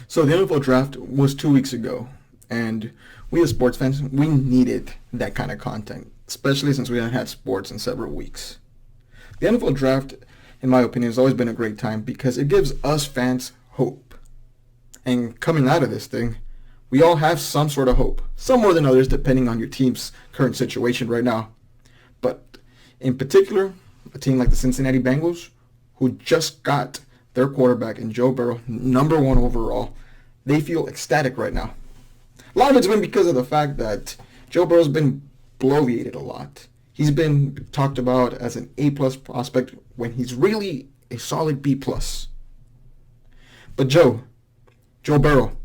So the NFL draft was 2 weeks ago, and we as sports fans, we needed that kind of content, especially since we haven't had sports in several weeks. The NFL draft, in my opinion, has always been a great time because it gives us fans hope. And coming out of this thing, we all have some sort of hope, some more than others depending on your team's current situation right now. But in particular, a team like the Cincinnati Bengals, who just got their quarterback in Joe Burrow, number one overall, they feel ecstatic right now. A lot of it's been because of the fact that Joe Burrow's been bloviated a lot. He's been talked about as an A-plus prospect when he's really a solid B-plus. But Joe Burrow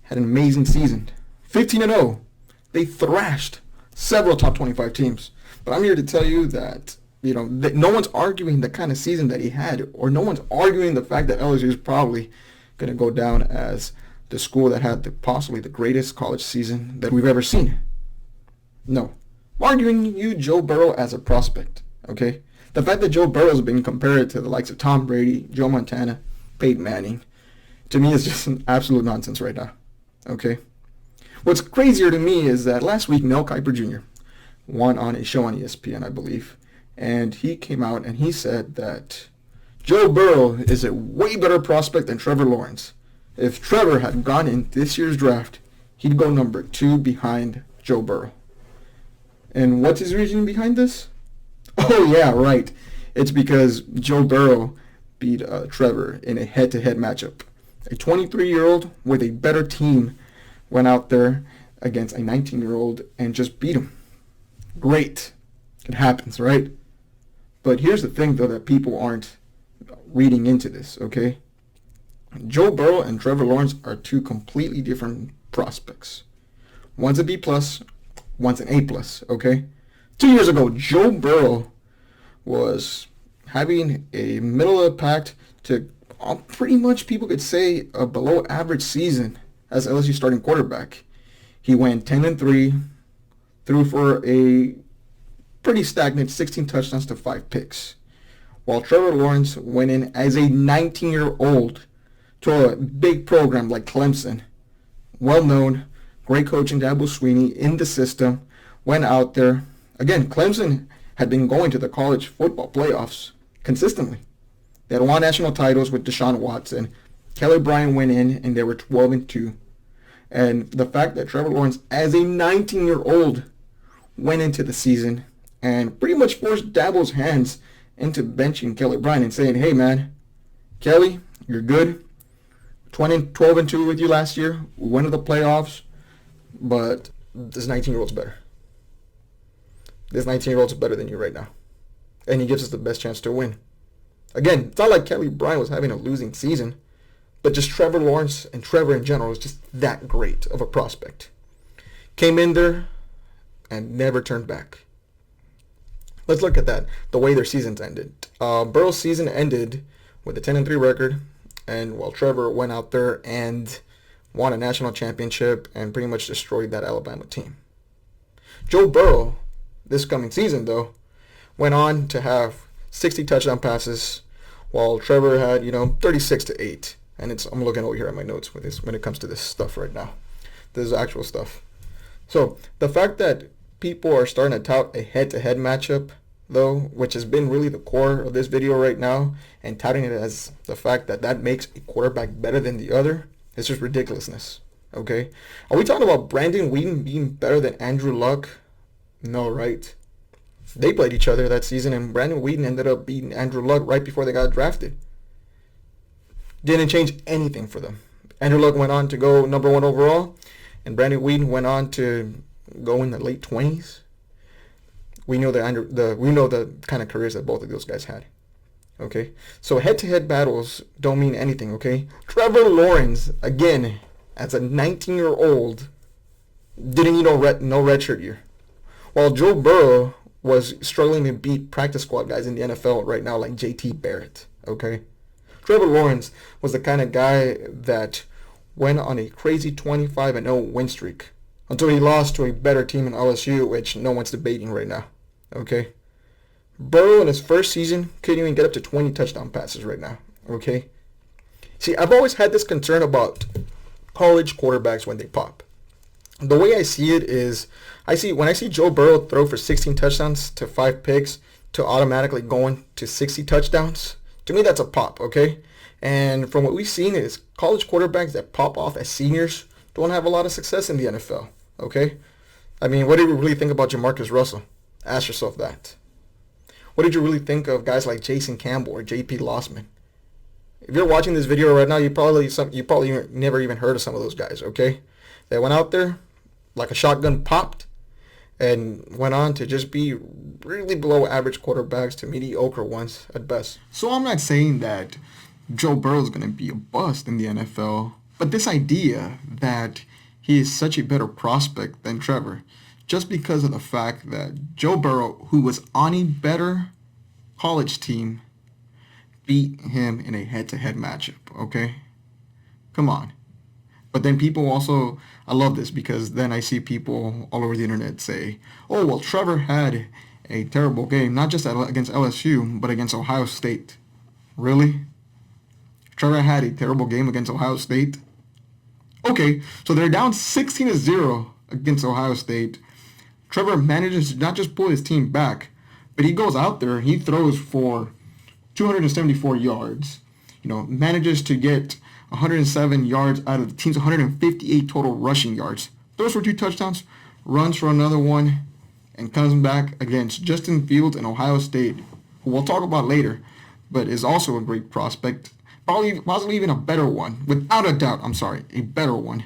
had an amazing season. 15-0. They thrashed several top 25 teams. But I'm here to tell you that, that no one's arguing the kind of season that he had, or no one's arguing the fact that LSU is probably going to go down as the school that had possibly the greatest college season that we've ever seen. No. I'm arguing you Joe Burrow as a prospect, okay? The fact that Joe Burrow has been compared to the likes of Tom Brady, Joe Montana, Peyton Manning, to me is just an absolute nonsense right now, okay? What's crazier to me is that last week Mel Kiper Jr. won on a show on ESPN, I believe, and he came out and he said that Joe Burrow is a way better prospect than Trevor Lawrence. If Trevor had gone in this year's draft, he'd go number 2 behind Joe Burrow. And what's his reasoning behind this? Oh yeah, right. It's because Joe Burrow beat Trevor in a head-to-head matchup. A 23-year-old with a better team went out there against a 19-year-old and just beat him. Great. It happens, right? But here's the thing, though, that people aren't reading into this, okay? Joe Burrow and Trevor Lawrence are two completely different prospects. One's a B+, one's an A+, okay? 2 years ago, Joe Burrow was having a middle-of-the-pack to pretty much, people could say, a below-average season as LSU starting quarterback. He went 10-3, threw for a pretty stagnant 16 touchdowns to 5 picks, while Trevor Lawrence went in as a 19-year-old to a big program like Clemson, well-known, great coach in Dabo Swinney in the system, went out there. Again, Clemson had been going to the college football playoffs consistently. They had won national titles with Deshaun Watson. Kelly Bryant went in, and they were 12-2. And the fact that Trevor Lawrence, as a 19-year-old, went into the season and pretty much forced Dabo's hands into benching Kelly Bryant and saying, hey, man, Kelly, you're good. 12-2 with you last year. We went to the playoffs, but this 19-year-old's better. This 19-year-old's better than you right now. And he gives us the best chance to win. Again, it's not like Kelly Bryant was having a losing season, but just Trevor Lawrence and Trevor in general is just that great of a prospect. Came in there and never turned back. Let's look at that, the way their seasons ended. Burrow's season ended with a 10-3 record, and while Trevor went out there and won a national championship and pretty much destroyed that Alabama team. Joe Burrow, this coming season though, went on to have 60 touchdown passes, while Trevor had, 36-8. And I'm looking over here at my notes with this when it comes to this stuff right now. This is actual stuff. So the fact that people are starting to tout a head-to-head matchup, though, which has been really the core of this video right now, and touting it as the fact that that makes a quarterback better than the other, it's just ridiculousness, okay? Are we talking about Brandon Whedon being better than Andrew Luck? No, right? They played each other that season, and Brandon Whedon ended up beating Andrew Luck right before they got drafted. Didn't change anything for them. Andrew Luck went on to go number 1 overall, and Brandon Whedon went on to go in the late 20s. We know the kind of careers that both of those guys had. Okay, so head-to-head battles don't mean anything. Okay, Trevor Lawrence, again, as a 19-year-old, didn't need no redshirt year, while Joe Burrow was struggling to beat practice squad guys in the NFL right now like J.T. Barrett. Okay, Trevor Lawrence was the kind of guy that went on a crazy 25-0 win streak until he lost to a better team in LSU, which no one's debating right now. Okay, Burrow in his first season couldn't even get up to 20 touchdown passes right now. Okay, see, I've always had this concern about college quarterbacks when they pop. The way I see it is, when I see Joe Burrow throw for 16 touchdowns to 5 picks to automatically going to 60 touchdowns, to me that's a pop, okay? And from what we've seen is college quarterbacks that pop off as seniors don't have a lot of success in the NFL, okay? I mean, what did you really think about Jamarcus Russell? Ask yourself that. What did you really think of guys like Jason Campbell or J.P. Lossman? If you're watching this video right now, you probably never even heard of some of those guys, okay? They went out there like a shotgun popped and went on to just be really below average quarterbacks to mediocre ones at best. So I'm not saying that Joe Burrow is going to be a bust in the NFL, but this idea that he is such a better prospect than Trevor, just because of the fact that Joe Burrow, who was on a better college team, beat him in a head-to-head matchup, okay? Come on. But then people also, I love this because then I see people all over the internet say, oh, well, Trevor had a terrible game, not just against LSU, but against Ohio State. Really? Trevor had a terrible game against Ohio State? Okay, so they're down 16-0 against Ohio State. Trevor manages to not just pull his team back, but he goes out there and he throws for 274 yards. Manages to get 107 yards out of the team's 158 total rushing yards. Throws for 2 touchdowns, runs for another one, and comes back against Justin Fields and Ohio State, who we'll talk about later, but is also a great prospect. Possibly even a better one, without a doubt, a better one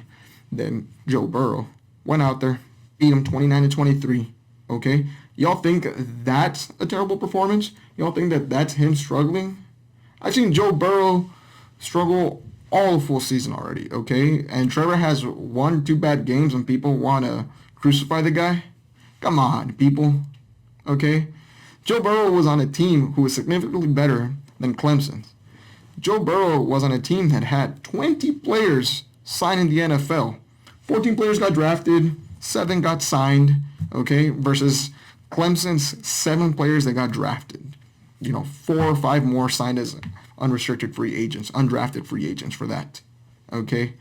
than Joe Burrow. Went out there, beat him 29-23, okay? Y'all think that's a terrible performance? Y'all think that that's him struggling? I've seen Joe Burrow struggle all full season already, okay? And Trevor has 1-2 bad games and people want to crucify the guy? Come on, people, okay? Joe Burrow was on a team who was significantly better than Clemson. Joe Burrow was on a team that had 20 players signed in the NFL. 14 players got drafted, 7 got signed, okay, versus Clemson's 7 players that got drafted. 4 or 5 more signed as unrestricted free agents, undrafted free agents for that, okay?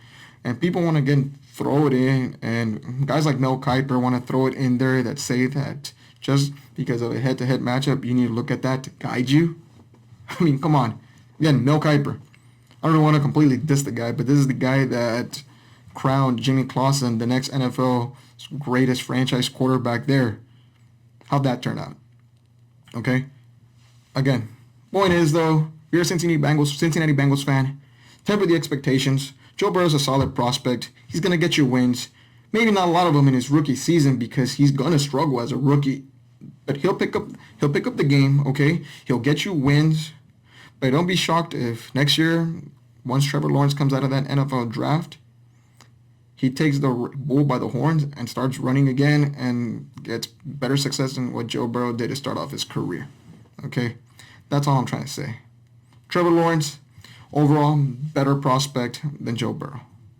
And people want to, again, throw it in, and guys like Mel Kiper want to throw it in there that say that just because of a head-to-head matchup, you need to look at that to guide you. I mean, come on. Again, Mel Kiper. I don't want to completely diss the guy, but this is the guy that crowned Jimmy Clausen the next NFL's greatest franchise quarterback there. How'd that turn out? Okay? Again, point is, though, if you're a Cincinnati Bengals fan, temper the expectations. Joe Burrow's a solid prospect. He's going to get you wins. Maybe not a lot of them in his rookie season because he's going to struggle as a rookie. But he'll pick up the game, okay? He'll get you wins. But don't be shocked if next year, once Trevor Lawrence comes out of that NFL draft, he takes the bull by the horns and starts running again and gets better success than what Joe Burrow did to start off his career. Okay? That's all I'm trying to say. Trevor Lawrence, overall, better prospect than Joe Burrow.